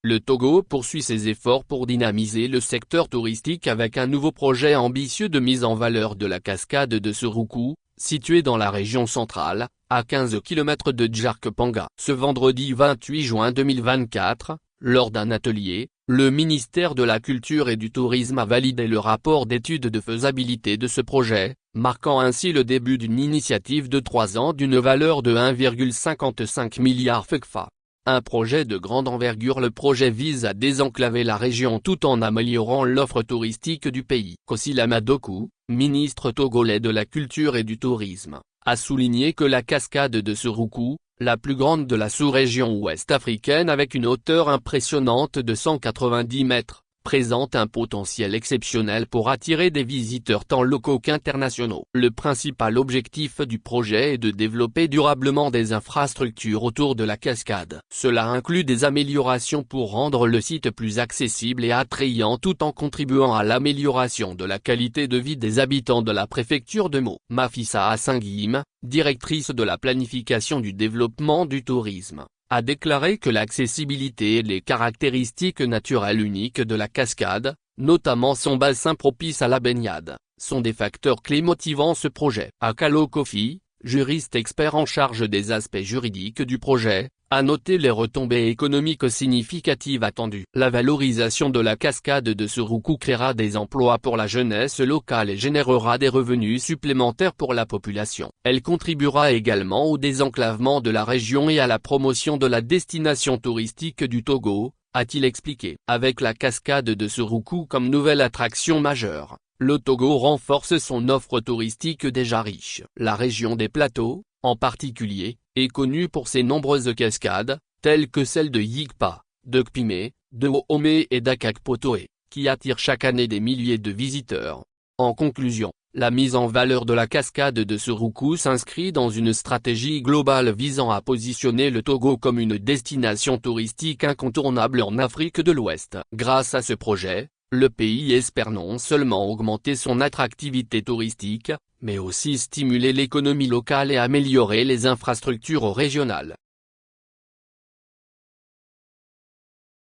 Le Togo poursuit ses efforts pour dynamiser le secteur touristique avec un nouveau projet ambitieux de mise en valeur de la cascade de Suruku, située dans la région centrale, à 15 km de Djarkepanga. Ce vendredi 28 juin 2024, lors d'un atelier, le ministère de la Culture et du Tourisme a validé le rapport d'étude de faisabilité de ce projet, marquant ainsi le début d'une initiative de 3 ans d'une valeur de 1,55 milliard FECFA. Un projet de grande envergure. Le projet vise à désenclaver la région tout en améliorant l'offre touristique du pays. Kosila Doku, ministre togolais de la Culture et du Tourisme, a souligné que la cascade de Suruku, la plus grande de la sous-région ouest africaine avec une hauteur impressionnante de 190 mètres, présente un potentiel exceptionnel pour attirer des visiteurs tant locaux qu'internationaux. Le principal objectif du projet est de développer durablement des infrastructures autour de la cascade. Cela inclut des améliorations pour rendre le site plus accessible et attrayant tout en contribuant à l'amélioration de la qualité de vie des habitants de la préfecture de Mo. Mafissa Assingim, directrice de la planification du développement du tourisme, a déclaré que l'accessibilité et les caractéristiques naturelles uniques de la cascade, notamment son bassin propice à la baignade, sont des facteurs clés motivant ce projet. Akalo Kofi, juriste expert en charge des aspects juridiques du projet, a noté les retombées économiques significatives attendues. La valorisation de la cascade de Suruku créera des emplois pour la jeunesse locale et générera des revenus supplémentaires pour la population. Elle contribuera également au désenclavement de la région et à la promotion de la destination touristique du Togo, a-t-il expliqué. Avec la cascade de Suruku comme nouvelle attraction majeure, le Togo renforce son offre touristique déjà riche. La région des plateaux, en particulier, est connue pour ses nombreuses cascades, telles que celles de Yigpa, de Kpimé, de Ohomé et d'Akakpotoé, qui attirent chaque année des milliers de visiteurs. En conclusion, la mise en valeur de la cascade de Suruku s'inscrit dans une stratégie globale visant à positionner le Togo comme une destination touristique incontournable en Afrique de l'Ouest. Grâce à ce projet, le pays espère non seulement augmenter son attractivité touristique, mais aussi stimuler l'économie locale et améliorer les infrastructures régionales.